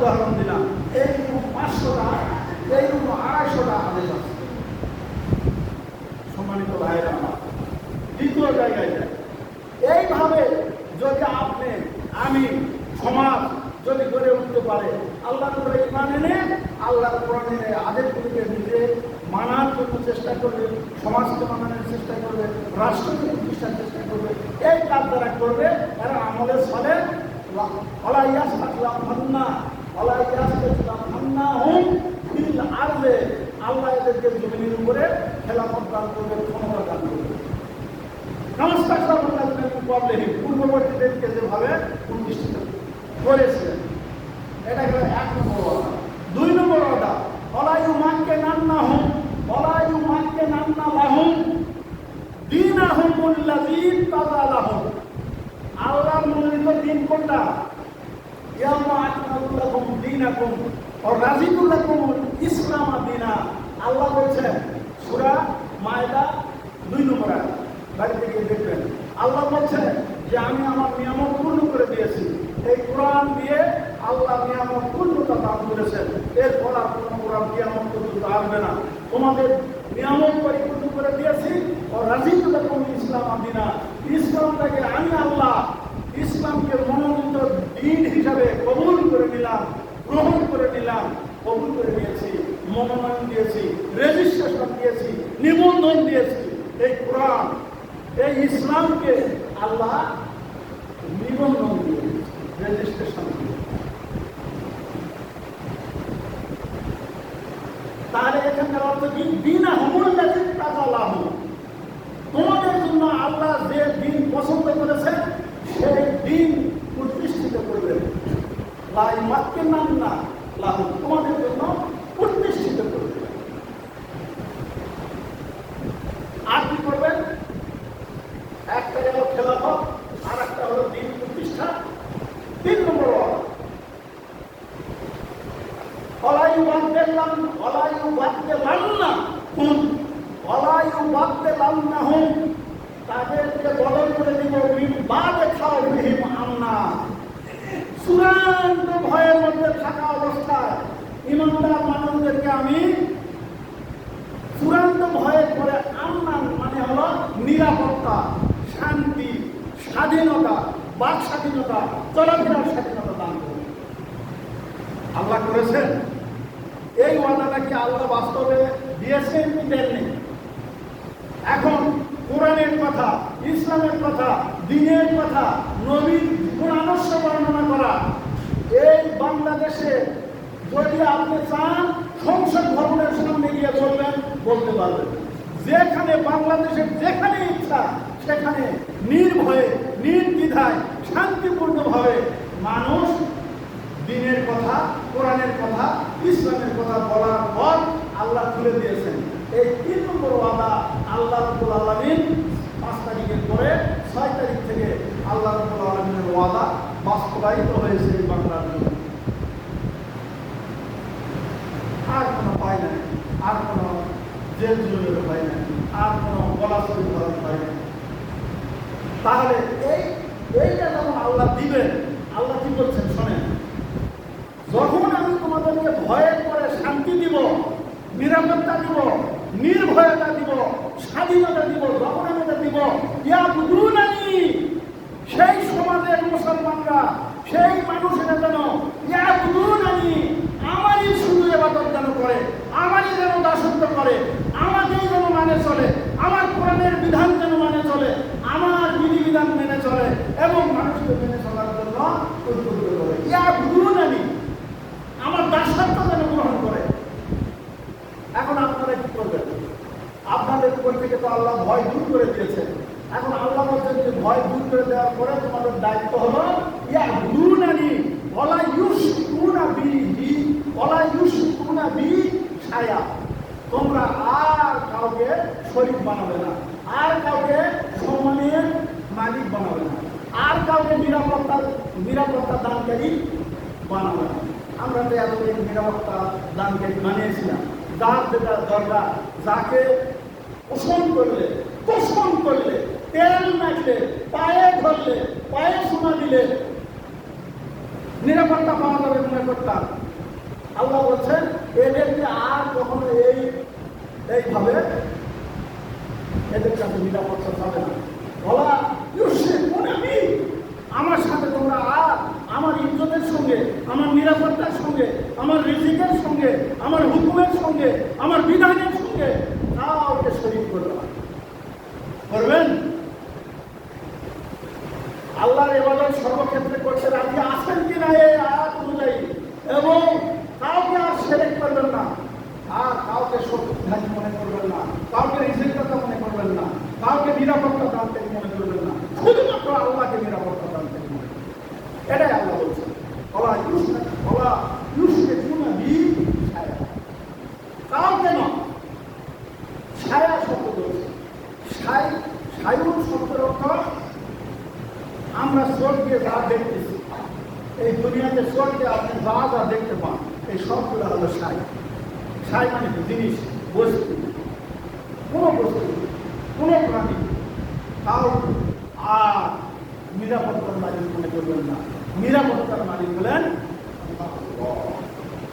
উদাহরণ দিলাম, এইরকম 500টা, এইরকম 250টা আদেশ আছে। সম্মানিত ভাইয়েরা আমার, দ্বিতীয় জায়গায় যায়, এইভাবে যদি আপনি আমি সমাজ যদি গড়ে উঠতে পারে, আল্লাহর উপরে ঈমান এনে আল্লাহর কোরআনের আদেশগুলিকে নিজে মানার জন্য চেষ্টা করবে, সমাজকে মানানোর চেষ্টা করবে, রাষ্ট্রকে প্রতিষ্ঠার চেষ্টা করবে, এই কাজ যারা করবে এরা আমলের ফলে আল্লাহ এদেরকে জমিনের উপরে খেলাফত দান করবে, ক্ষমতা দান করবে। পূর্ববর্তীদেরকে যেভাবে প্রতিষ্ঠিত করেছিলেন, এটা গেল 1 নম্বর ওয়াদা। 2 নম্বর ওয়াদা, ওয়ালাইউ মাক্কে নান্নাহুম ওয়ালাইউ মাক্কে নান্না লাহুম দীনাহুমুল্লাযী তাযা লাহুম। আল্লাহর মনোনীত দিন কোনটা? ইয়াউমা আকমালতু লাকুম দীনাকুম ওয়া রাযিতু লাকুমুল ইসলাম দীনা। আল্লাহ বলেছেন সূরা মায়দা 2 নম্বর আয়াত, বাড়িতে গিয়ে দেখবেন। আল্লাহ বলছেন যে আমি আমার নিয়ামত পূর্ণ করে দিয়েছি। এই কোরআন দিয়ে আল্লাহ নিয়ামত পূর্ণতা দান করেছেন। এরপর আর কোনো কোরআন নিয়ামত পর্যন্ত আসবে না। তোমাদের নিয়ামত পরিপূর্ণ করে দিয়েছি। ও রাজিতু লাকুম ইসলাম দীনা, ইসলামটাকে আমি আল্লাহ ইসলামকে মনোনীত দিন হিসাবে কবুল করে নিলাম, গ্রহণ করে নিলাম, কবুল করে নিয়েছি, মনোনয়ন দিয়েছি, রেজিস্ট্রেশন দিয়েছি, নিবন্ধন দিয়েছি। এই কোরআন, এই ইসলামকে আল্লাহ নিবন্ধন দিয়ে, রেজিস্ট্রেশন দিয়ে। তাহলে এখানকার অর্থ কি? দীনাহুমুল্লাযী তাযা লাহুম। তোমাদের জন্য আল্লাহ যে দিন পছন্দ করেছেন সেই দিন প্রতিষ্ঠিত করবেন। লা ইউমাক্কিনান্না লাহুম, তোমাদের জন্য প্রতিষ্ঠিত করবেন। আর কি করবেন? একটা হলো খেলাফত, আর একটা হলো দিন প্রতিষ্ঠা। 3 নম্বর ওয়ালাইউ বাদদেলান্নাহুম, তাদেরকে বদল করে দিব মিন বাদে খাওফিহিম আমনা। চূড়ান্ত ভয়ের মধ্যে থাকা অবস্থায় ইমানদার মানুষদেরকে আমি চূড়ান্ত ভয়ে করে আমনা মানে হলো নিরাপত্তা, শান্তি, স্বাধীনতা, বাক স্বাধীনতা, চলাফেরার স্বাধীনতা দান করব। আল্লাহ করেছেন। এই ওয়াদাটা কি আল্লাহ বাস্তবে দিয়েছেন কি দেননি? এখন কোরআনের কথা, ইসলামের কথা, দ্বীনের কথা, নবীর গুণাদর্শ বর্ণনা করা, এই বাংলাদেশে যদি আপনি চান সংসদ ভবনের সামনে গিয়ে বলবেন, বলতে পারবেন। যেখানে বাংলাদেশের যেখানে ইচ্ছা সেখানে নির্ভয়ে, নির্দ্বিধায়, শান্তিপূর্ণভাবে মানুষ দ্বীনের কথা, কোরআনের কথা, ইসলামের কথা বলার পর আল্লাহ তুলে দিয়েছেন। এই 3 নম্বর ওয়াদা আল্লাহ রাব্বুল আলামিন 5 তারিখের পরে 6 তারিখ থেকে আল্লাহ রাব্বুল আলামিনের ওয়াদা বাস্তবায়িত হয়েছে এই বাংলার জন্য। আর কোনো পায় নাই, আর কোনো জেল জুলের পায় নাই, আর কোনো গলাচুরি করার পায় নাই। তাহলে এইটা যখন আল্লাহ দিবেন, আল্লাহ কি বলছেন শোনেন, যখন আমি তোমাদেরকে ভয়ে করে শান্তি দিব, নিরাপত্তা দিব, নির্ভয়তা দিব, স্বাধীনতা দিব, যখন আমি এটা দিব, ইয়াবুদুনানি, সেই সমাজের মুসলমানরা, সেই মানুষেরা যেন ইয়াবুদুনানি, আমারই শুধু ইবাদত যেন করে, আমারই যেন দাসত্ব করে, আমাকেই যেন মানে চলে, আমার কোরআনের বিধান যেন মানে চলে, আমার বিধিবিধান মেনে চলে এবং মানুষকে মেনে চলার জন্য উদ্বুদ্ধ করে। ইয়াবুদুনানি, আমার দাসত্ব যেন গ্রহণ করে। এখন আপনারা কি করবেন? আপনাদের উপর থেকে তো আল্লাহ ভয় দূর করে দিয়েছেন। এখন আল্লাহ বলছেন যে ভয় দূর করে দেওয়ার পরে তোমাদের দায়িত্ব হলো ইয়াবুদুনানি ওয়ালা ইউশরিকুনা বিহি ওয়ালা ইউশরিকুনা বিহি শাইআ। তোমরা আর কাউকে শরীক বানাবে না, আর কাউকে সম্মানের মালিক বানাবে না, আর কাউকে নিরাপত্তা দানকারী বানাবে না। আমরা তো এতদিন নিরাপত্তা দানকারী বানিয়েছিলাম। যার যেটা দরকার, যাকে পোষণ করলে, তেল মাখলে, পায়ে ধরলে, পায়ে সোনা দিলে, নিরাপত্তা পাওয়া যাবে মনে করতাম। আল্লাহ বলছেন এদেরকে আর কখনো এইভাবে এদের কাছে নিরাপত্তা পাবে না। বলা আমার সাথে তোমরা আর আমার ইজ্জতের সঙ্গে, আমার নিরাপত্তার সঙ্গে, আমার রিজিকের সঙ্গে, আমার হুকুমের সঙ্গে, আমার বিধানের সঙ্গে কাউকে শরীক করবেন। আল্লাহর ইবাদত সর্বক্ষেত্রে করতে রাজি আছেন কিনা এই আয়াত অনুযায়ী, এবং কাউকে আর শিরক করবেন না, আর কাউকে শক্তিধারী মনে করবেন না, কাউকে রিজিকদাতা মনে করবেন না, কাউকে নিরাপত্তা দানকারী মনে করবেন না, শুধুমাত্র আল্লাহকে নিরাপত্তা দানকারী মনে করবেন। এটাই আল্লাহ বলছেন। কাউকে নয়, ছায়া শব্দ বলছে। সায়ুন শব্দের অর্থ আমরা স্বর্গে যা দেখতেছি, এই দুনিয়াতে স্বর্গে আপনি যা যা দেখতে পান, এই সবগুলো হলো সাই। সাই মানে জিনিস, বস্তু, কোনো বস্তু, কোনো প্রাণী তাও আর নিরাপত্তার মালিক মনে করবেন না। নিরাপত্তার মালিক বলেন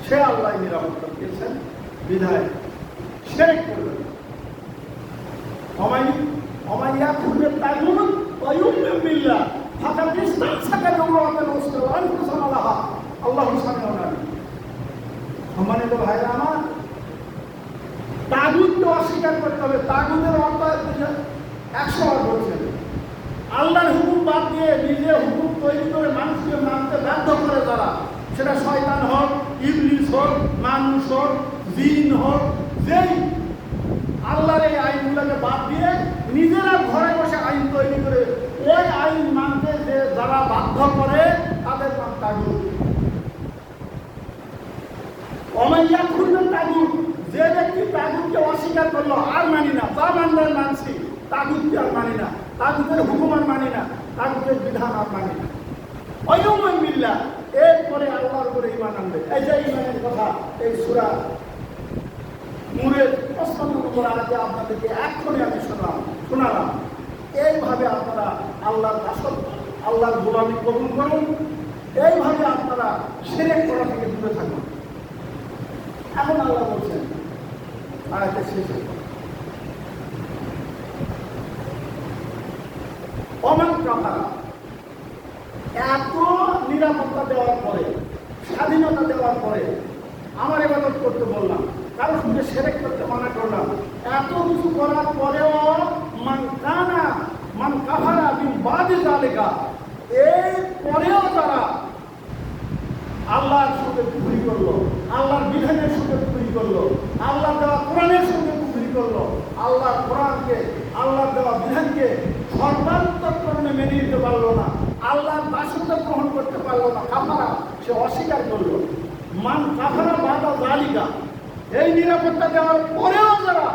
সে আল্লাহ নিরাপত্তা দিয়েছেন, বিধায় শিরক করবেন। অমাইয়া খুলবে তাগুন ওয়ায়ুমিন বিল্লাহ ফাকাদ ইসতামসাকা বিউরওয়াতিল উসকা ওয়া আনফুসানা লাহা। আল্লাহু সামিউন আলিম। সম্মানিত ভাইরা আমার, তাগুতকে অস্বীকার করতে হবে। তাগুতের অর্থ 100 বার বলছেন। আল্লাহর হুকুম বাদ দিয়ে নিজে হুকুম তৈরি করে মানুষকে মানতে বাধ্য করে যারা, সেটা শয়তান হোক, ইবলিস হোক, মানুষ হোক, জিন হোক, যেই আল্লাহর এই আইনগুলোকে বাদ দিয়ে নিজেরা ঘরে বসে আইন তৈরি করে ওই আইন মানতে যে যারা বাধ্য করে তাদের নাম তাগুত। অমাইয়া খুলবেন তাগুত, যে ব্যক্তি তাগুতকে অস্বীকার করলো, আর মানি না, তা মানবার মানছি, তাগুতকে আর মানি না, তাগুতের হুকুম আর মানি না, তাগুতের বিধান আর মানি না, ওয়ায়ুমিন বিল্লাহ, এরপরে আল্লাহর উপরে ঈমান আনবে। এই যে ঈমানের কথা এই সূরা নূরের ৫৫ নম্বর আয়াতে আপনাদেরকে এক্ষুনি আমি শোনালাম। এইভাবে আপনারা আল্লাহর দাসত্ব, আল্লাহর গোলামি কবুল করুন, এইভাবে আপনারা শিরক করা থেকে দূরে থাকুন। এখন আল্লাহ বলছেন আয়াতের শেষে, ওমান কাফারা, এত নিরাপত্তা দেওয়ার পরে, স্বাধীনতা দেওয়ার পরে আমার ইবাদত করতে বললাম, কারোর সঙ্গে শিরক করতে মানা করলাম, এত কিছু করার পরেও মান কাফারা বিন বাদি যালিকা, এই পরেও যারা আল্লাহর সঙ্গে কুফরি করলো, আল্লাহর বিধানের সঙ্গে কুফরি করলো, আল্লাহর দেওয়া কোরআনের সঙ্গে কুফরি করলো, আল্লাহর কোরআনকে, আল্লাহর দেওয়া বিধানকে সর্বান্তঃকরণে মেনে নিতে পারলো না, আল্লাহর দাসত্ব গ্রহণ করতে পারলো না, কাফারা, সে অস্বীকার করলো। মান কাফারা বাদা যালিকা, এই নিরাপত্তা দেওয়ার পরেও যারা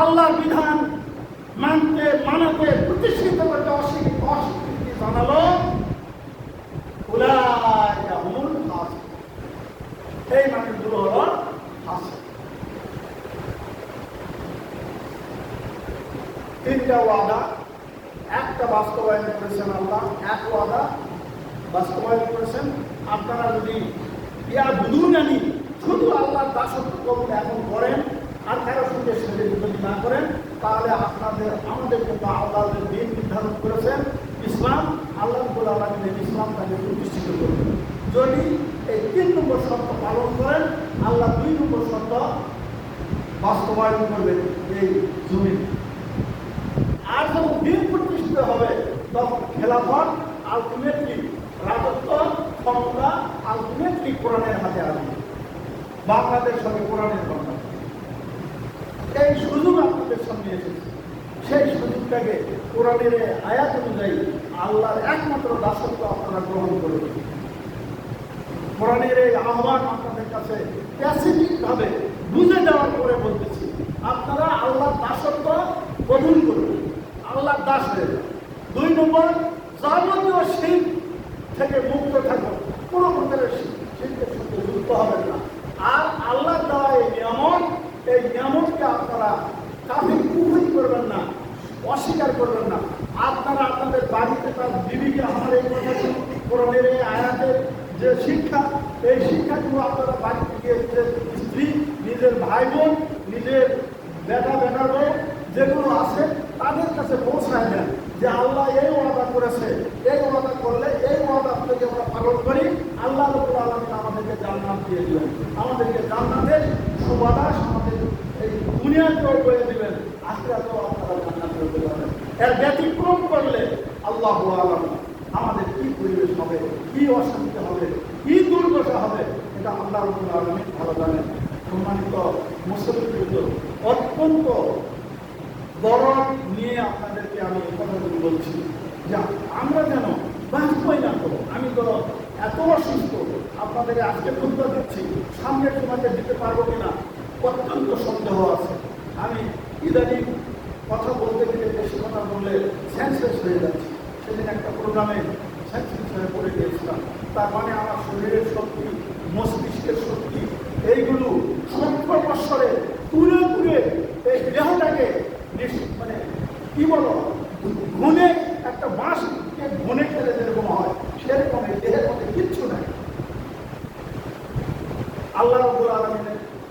আল্লাহর বিধান মানাতে প্রতিষ্ঠিত করতে অস্বীকৃতি জানালো, উলাইকা হুমুল ফাসিকুন, এই মানুষগুলো হলো ফাসিক। 3টা ওয়াদা, একটা বাস্তবায়ন করেছেন আল্লাহ, এক ওয়াদা বাস্তবায়ন করেছেন। আপনারা যদি বুঝুনানি শুধু আল্লাহর দাসত্ব কবুল এখন করেন আর কারো সঙ্গে শিরক যদি না করেন, তাহলে আমাদের কিন্তু আল্লাহর দিন নির্ধারণ করেছেন ইসলাম, আল্লাহ রাব্বুল আলামিন ইসলাম তাকে প্রতিষ্ঠিত করবেন। যদি এই 3 নম্বর শর্ত পালন করেন, আল্লাহ 2 নম্বর শর্ত বাস্তবায়ন করবেন এই জমিন। আর যখন দিন প্রতিষ্ঠিত হবে, তখন খেলাফত আলটিমেটলি, রাজত্ব ক্ষমতা আলটিমেটলি কোরআনের হাতে আসবে। বাংলাদেশ হবে কোরআনের বাংলা। এই সুযোগ আপনাদের সামনে এসেছে, সেই সুযোগটাকে কোরআনের আয়াত অনুযায়ী আল্লাহর একমাত্র দাসত্ব আপনারা গ্রহণ করবেন। কোরআনের এই আহ্বান আপনাদের কাছে প্যাসিফিক ভাবে বুঝে দেওয়ার পরে বলতেছি, আপনারা আল্লাহর দাসত্ব কবুল করবেন, আল্লাহর দাস হয়ে যান। 2 নম্বর, যাবতীয় শিরক থেকে মুক্ত থাকুন, কোনো প্রকারের শিরকের সাথে যুক্ত হবেন না। আর আল্লাহ দেওয়া এই নিয়ামতকে আপনারা কাফির কুফরি করবেন না, অস্বীকার করবেন না। আপনারা আপনাদের বাড়িতে তার বিবিকে আমার এই কথা কোরআনের এই আয়াতের যে শিক্ষা, এই শিক্ষাগুলো আপনারা বাড়িতে গিয়ে নিজের স্ত্রী, নিজের ভাই বোন, নিজের বেটার বউ যেগুলো আছে তাদের কাছে পৌঁছায় দেন যে আল্লাহ এই ওয়াদা করেছে, এই ওয়াদা করলে এই ওয়াদা যদি আমরা পালন করি আল্লাহ রাব্বুল আলামিন আমাদেরকে জান্নাত দিয়ে দিবেন, আমাদেরকে জান্নাতের সুবাতাস আমাদের এই দুনিয়াতেও বয়ে দিবেন, আখিরাতেও আপনারা জান্নাতে যেতে পারবেন। এর ব্যতিক্রম করলে আল্লাহু আ'লাম আমাদের কি পরিবেশ হবে, কি অশান্তি হবে, কি দুর্দশা হবে, এটা আল্লাহ রাব্বুল আলামিন ভালো জানেন। সম্মানিত মুসলিমবৃন্দ, অত্যন্ত দরদ নিয়ে আপনাদেরকে আমি এই কথাগুলো বলছি যে আমরা যেন বাঁচবই না করো। আমি তো এত অসুস্থ, আপনাদেরকে আজকে খুঁজতে দিচ্ছি, সামনে তোমাকে দিতে পারবো কিনা অত্যন্ত সন্দেহ আছে। আমি ইদানিং কথা বলতে গেলে বেশি কথা বললে সেন্সলেস হয়ে যাচ্ছি। সেদিন একটা প্রোগ্রামে সেন্সলেস হয়ে পড়ে গিয়েছিলাম। তার মানে আমার শরীরের শক্তি, মস্তিষ্কের শক্তি এইগুলো 70 বৎসরে তুলে তুলে এই দেহটাকে মানে কি বলো ঘুনে একটা বাঁশকে ঘুনে ফেলে যেরকম হয় সেরকম এই দেহের মধ্যে কিচ্ছু নাই। আল্লাহ রাব্বুল আলামিন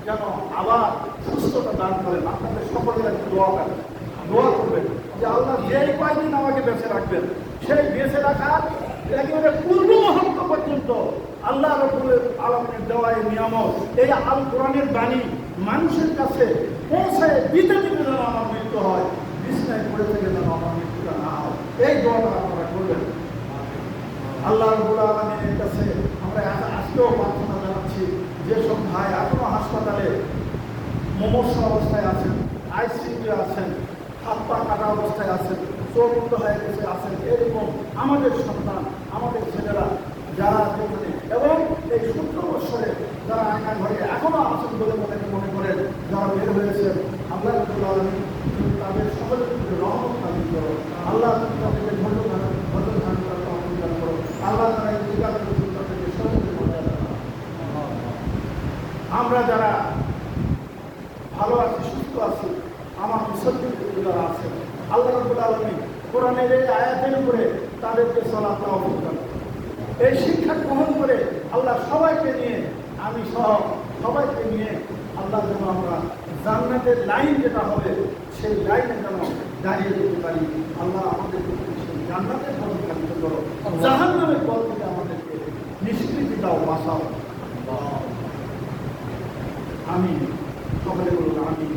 যেন আবার সুস্থতা দান করেন। আপনাদের সকলের একটা দোয়া করবেন যে আল্লাহ যেই কয়দিন আমাকে বেঁচে রাখবেন সেই বেঁচে রাখার একেবারে পূর্ব মুহূর্ত পর্যন্ত আল্লাহ রাব্বুল আলামিনের দেওয়া এই নিয়ামত, এই আল কোরআনের বাণী মানুষের কাছে পৌঁছে দিতে দিতে যেন আমার মৃত্যু হয়, বিছনায় পড়ে থেকে যেন আমার মৃত্যুটা না হয়, এই দোয়াটা আপনারা করবেন। আল্লাহ রাব্বুল আলামিনের কাছে আমরা আজকেও প্রার্থনা জানাচ্ছি, যেসব ভাই এখনো হাসপাতালে মুমূর্ষু অবস্থায় আছেন, আইসিইউতে আছেন, হাত পা কাটা অবস্থায় আছেন, চোখ বন্ধ হয়ে গেছে আছেন, এরকম আমাদের সন্তান, আমাদের ছেলেরা যারা যেখানে এবং এই 70 বৎসরে যারা আয়না ঘরে এখনো আছেন বলে মনে করেন, যারা বের হয়েছেন, আল্লাহ রাব্বুল আলামিন তাদের সকলের প্রতি রহমত নাযিল করো। আল্লাহ তুমি তাদেরকে ধৈর্য ধারণ করার তৌফিক দান করো। আল্লাহ তারা এই বিকাশ তাদেরকে সহজে মর্যাদা দাও। আমরা যারা ভালো আছি, সুস্থ আছি, আমার মুসলিম যারা আছে, আল্লাহ রাব্বুল আলামিন কোরআনের এই আয়াতের উপরে তাদেরকে চলার তৌফিক দান করো। এই শিক্ষা গ্রহণ করে আল্লাহ সবাইকে নিয়ে, আমি সহ সবাইকে নিয়ে আল্লাহ যেন আমরা জান্নাতের লাইন যেটা হবে সেই লাইনে যেন দাঁড়িয়ে যেতে পারি। আল্লাহ আমাদেরকে সেই জান্নাতের পথ চালিত করো, জাহান্নামের পথ থেকে আমাদেরকে নিষ্কৃতি দাও, বাঁচাও। আমি সকলে বলুন আমি